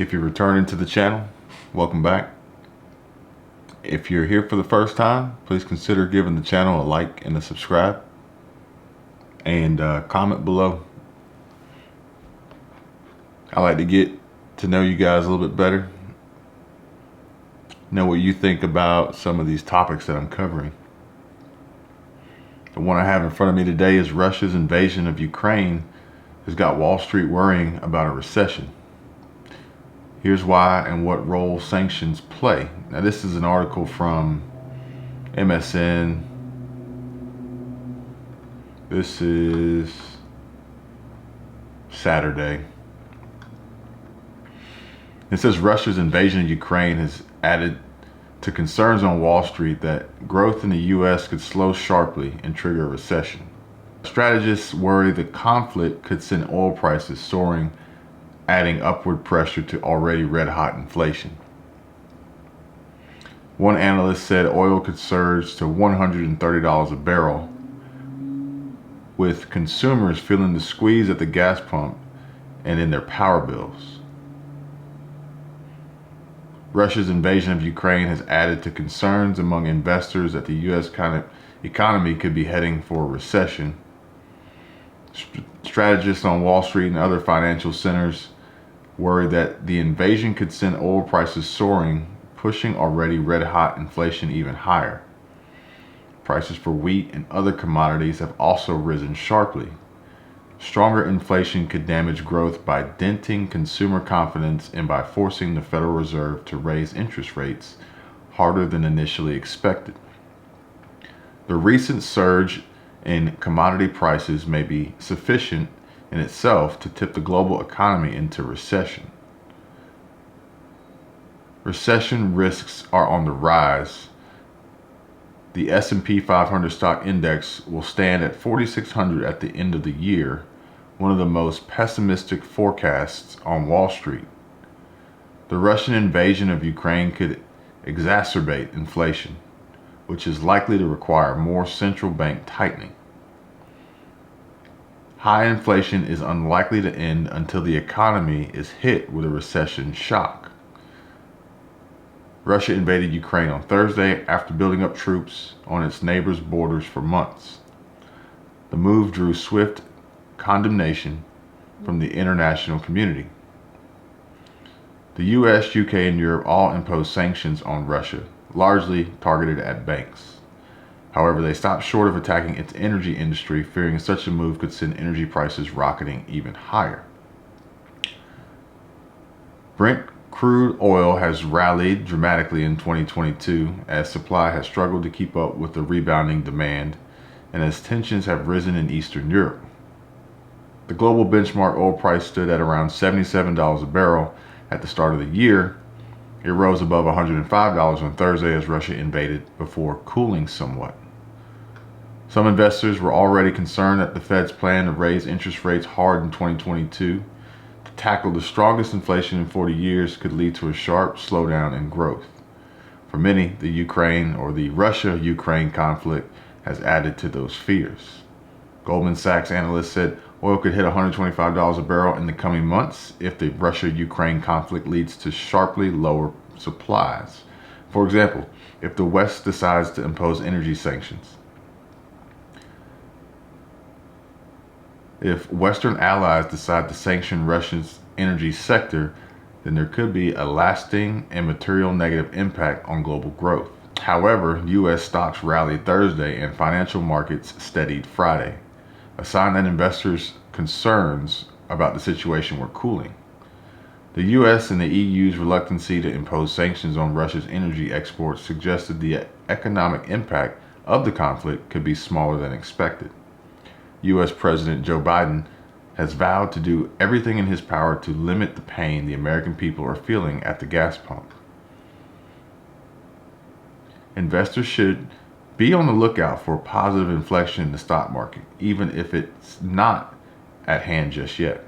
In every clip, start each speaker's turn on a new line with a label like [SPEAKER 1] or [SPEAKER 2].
[SPEAKER 1] If you're returning to the channel, welcome back. If you're here for the first time, please consider giving the channel a like and a subscribe, and comment below. I like to get to know you guys a little bit better, know what you think about some of these topics that I'm covering. The one I have in front of me today is Russia's invasion of Ukraine has got Wall Street worrying about a recession. Here's why and what role sanctions play. Now, this is an article from MSN. This is Saturday. It says Russia's invasion of Ukraine has added to concerns on Wall Street that growth in the U.S. could slow sharply and trigger a recession. Strategists worry the conflict could send oil prices soaring, adding upward pressure to already red-hot inflation. One analyst said oil could surge to $130 a barrel, with consumers feeling the squeeze at the gas pump and in their power bills. Russia's invasion of Ukraine has added to concerns among investors that the U.S. economy could be heading for a recession. Strategists on Wall Street and other financial centers worry that the invasion could send oil prices soaring, pushing already red-hot inflation even higher. Prices for wheat and other commodities have also risen sharply. Stronger inflation could damage growth by denting consumer confidence and by forcing the Federal Reserve to raise interest rates harder than initially expected. The recent surge in commodity prices may be sufficient in itself to tip the global economy into recession. Recession risks are on the rise. The S&P 500 stock index will stand at 4,600 at the end of the year, one of the most pessimistic forecasts on Wall Street. The Russian invasion of Ukraine could exacerbate inflation, which is likely to require more central bank tightening. High inflation is unlikely to end until the economy is hit with a recession shock. Russia invaded Ukraine on Thursday after building up troops on its neighbors' borders for months. The move drew swift condemnation from the international community. The US, UK, and Europe all imposed sanctions on Russia, largely targeted at banks. However, they stopped short of attacking its energy industry, fearing such a move could send energy prices rocketing even higher. Brent crude oil has rallied dramatically in 2022 as supply has struggled to keep up with the rebounding demand and as tensions have risen in Eastern Europe. The global benchmark oil price stood at around $77 a barrel at the start of the year. It rose above $105 on Thursday as Russia invaded before cooling somewhat. Some investors were already concerned that the Fed's plan to raise interest rates hard in 2022 to tackle the strongest inflation in 40 years could lead to a sharp slowdown in growth. For many, the Russia-Ukraine conflict has added to those fears. Goldman Sachs analyst said oil could hit $125 a barrel in the coming months if the Russia-Ukraine conflict leads to sharply lower supplies. For example, if the West decides to impose energy sanctions. If Western allies decide to sanction Russia's energy sector, then there could be a lasting and material negative impact on global growth. However, U.S. stocks rallied Thursday and financial markets steadied Friday, a sign that investors' concerns about the situation were cooling. The U.S. and the EU's reluctancy to impose sanctions on Russia's energy exports suggested the economic impact of the conflict could be smaller than expected. U.S. President Joe Biden has vowed to do everything in his power to limit the pain the American people are feeling at the gas pump. Investors should be on the lookout for a positive inflection in the stock market, even if it's not at hand just yet.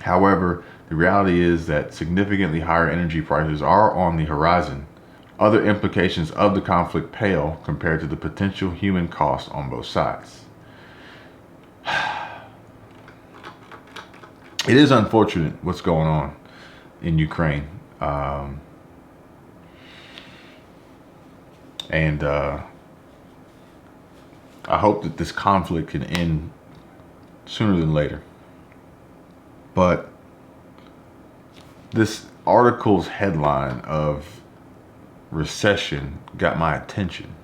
[SPEAKER 1] However, the reality is that significantly higher energy prices are on the horizon. Other implications of the conflict pale compared to the potential human cost on both sides. It is unfortunate what's going on. in Ukraine. And I hope that this conflict can end sooner than later. But this article's headline of recession got my attention.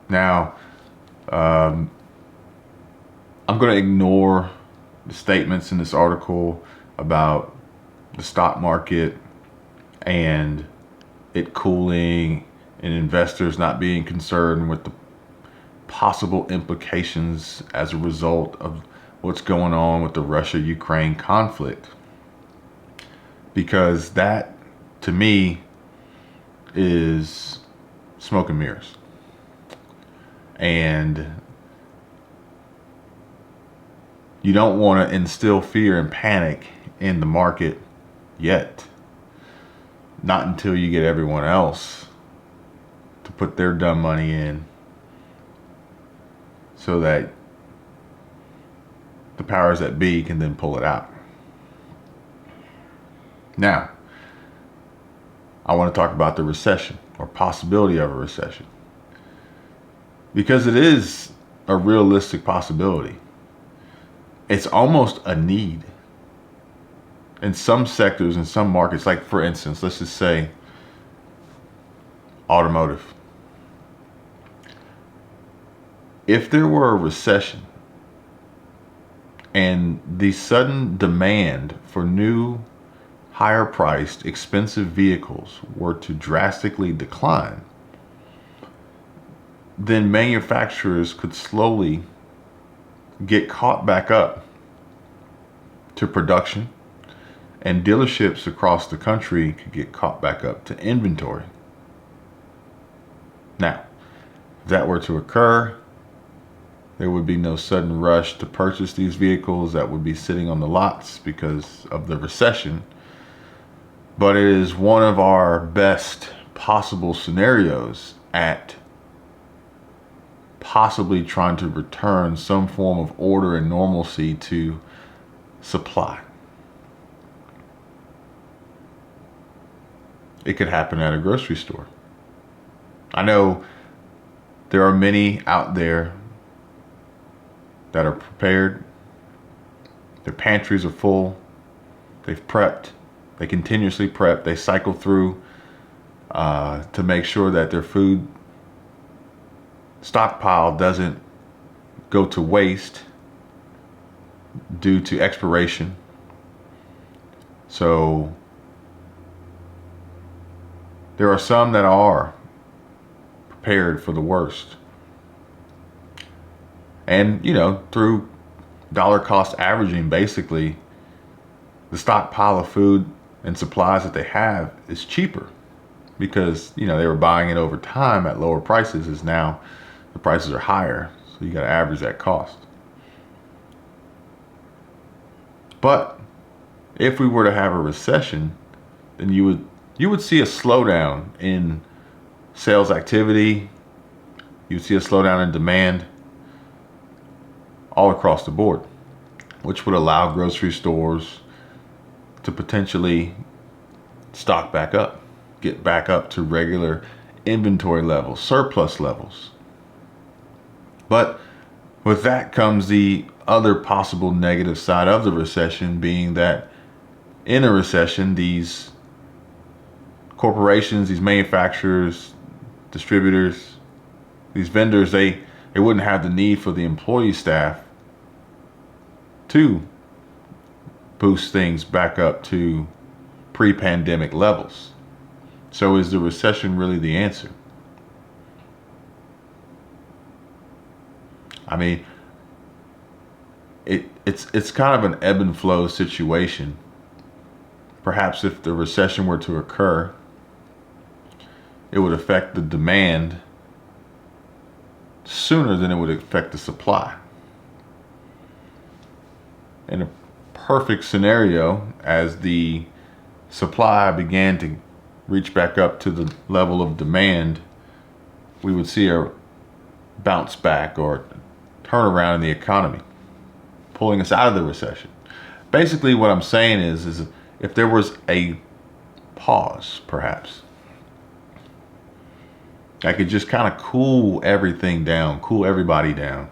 [SPEAKER 1] Now, I'm going to ignore the statements in this article about the stock market and it cooling and investors not being concerned with the possible implications as a result of what's going on with the Russia-Ukraine conflict. Because that, to me, is smoke and mirrors. And you don't want to instill fear and panic in the market yet. Not until you get everyone else to put their dumb money in so that the powers that be can then pull it out. Now, I want to talk about the recession or possibility of a recession, because it is a realistic possibility. It's almost a need in some sectors, in some markets. Like, for instance, let's just say automotive. If there were a recession and the sudden demand for new, higher priced, expensive vehicles were to drastically decline, then manufacturers could slowly get caught back up to production, and dealerships across the country could get caught back up to inventory. Now, if that were to occur, there would be no sudden rush to purchase these vehicles that would be sitting on the lots because of the recession. But it is one of our best possible scenarios at possibly trying to return some form of order and normalcy to supply. It could happen at a grocery store. I know there are many out there that are prepared. Their pantries are full. They've prepped. They continuously prep. They cycle through to make sure that their food stockpile doesn't go to waste due to expiration. So there are some that are prepared for the worst. And, through dollar cost averaging, basically, the stockpile of food and supplies that they have is cheaper because, they were buying it over time at lower prices, as now the prices are higher. So you got to average that cost. But if we were to have a recession, then you would see a slowdown in sales activity. You'd see a slowdown in demand all across the board, which would allow grocery stores to potentially stock back up, get back up to regular inventory levels, surplus levels. But with that comes the other possible negative side of the recession, being that in a recession, these corporations, these manufacturers, distributors, these vendors, they wouldn't have the need for the employee staff to boost things back up to pre-pandemic levels. So is the recession really the answer? I mean, it's kind of an ebb and flow situation. Perhaps if the recession were to occur, it would affect the demand sooner than it would affect the supply. In a perfect scenario, as the supply began to reach back up to the level of demand, we would see a bounce back or turnaround in the economy, pulling us out of the recession. Basically, what I'm saying is if there was a pause, perhaps, I could just kind of cool everything down, cool everybody down,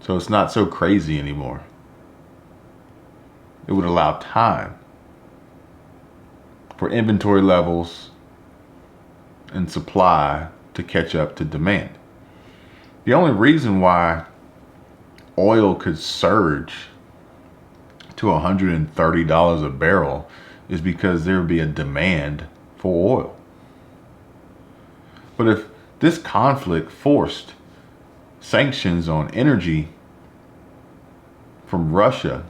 [SPEAKER 1] so it's not so crazy anymore. It would allow time for inventory levels and supply to catch up to demand. The only reason why oil could surge to $130 a barrel is because there would be a demand for oil. But if this conflict forced sanctions on energy from Russia,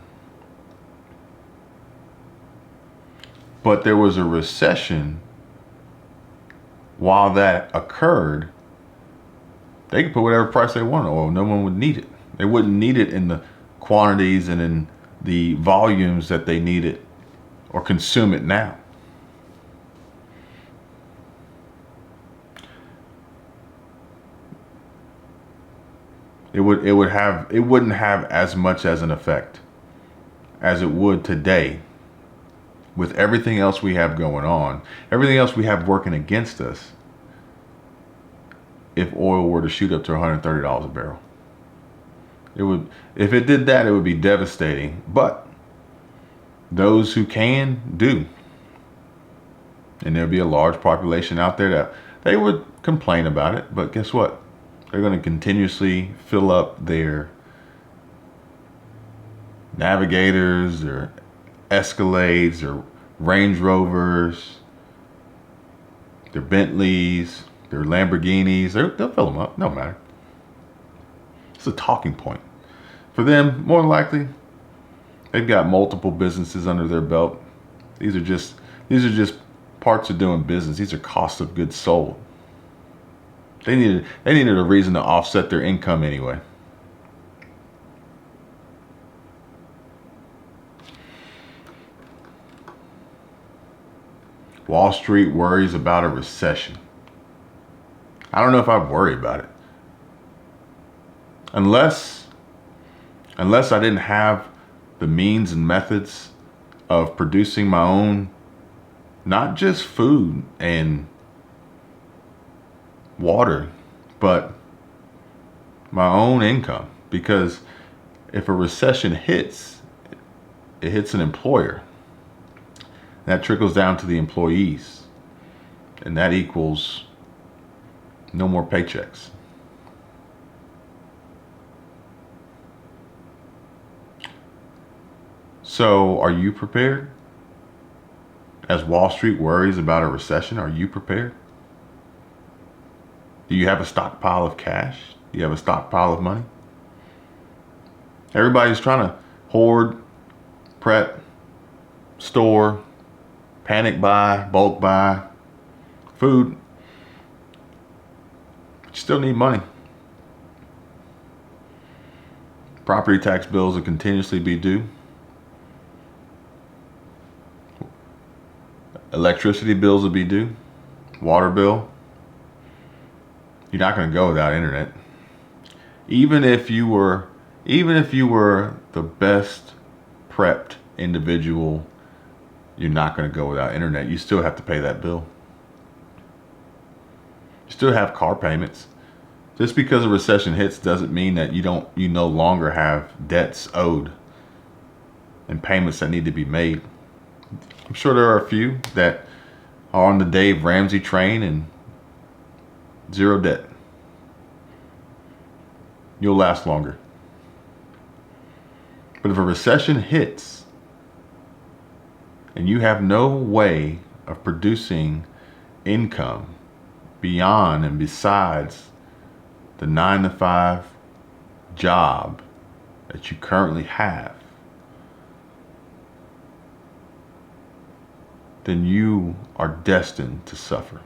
[SPEAKER 1] but there was a recession while that occurred, they could put whatever price they want on oil. No one would need it. They wouldn't need it in the quantities and in the volumes that they need it or consume it now. It wouldn't have as much as an effect as it would today with everything else we have going on, everything else we have working against us. If oil were to shoot up to $130 a barrel, it would, if it did that, it would be devastating. But those who can do, and there'll be a large population out there that they would complain about it, but guess what? They're going to continuously fill up their Navigators, their Escalades, their Range Rovers, their Bentleys, their Lamborghinis. They'll fill them up, no matter. It's a talking point. For them, more than likely, they've got multiple businesses under their belt. These are just parts of doing business. These are costs of goods sold. They needed a reason to offset their income anyway. Wall Street worries about a recession. I don't know if I worry about it. Unless I didn't have the means and methods of producing my own, not just food and water, but my own income. Because if a recession hits, it hits an employer. That trickles down to the employees. And that equals no more paychecks. So, are you prepared? As Wall Street worries about a recession, are you prepared? Do you have a stockpile of cash? Do you have a stockpile of money? Everybody's trying to hoard, prep, store, panic buy, bulk buy, food. But you still need money. Property tax bills will continuously be due. Electricity bills will be due. Water bill. You're not going to go without internet. Even if you were the best prepped individual, you're not going to go without internet. You still have to pay that bill. You still have car payments. Just because a recession hits doesn't mean that you no longer have debts owed and payments that need to be made. I'm sure there are a few that are on the Dave Ramsey train and zero debt. You'll last longer. But if a recession hits and you have no way of producing income beyond and besides the 9-to-5 job that you currently have, then you are destined to suffer.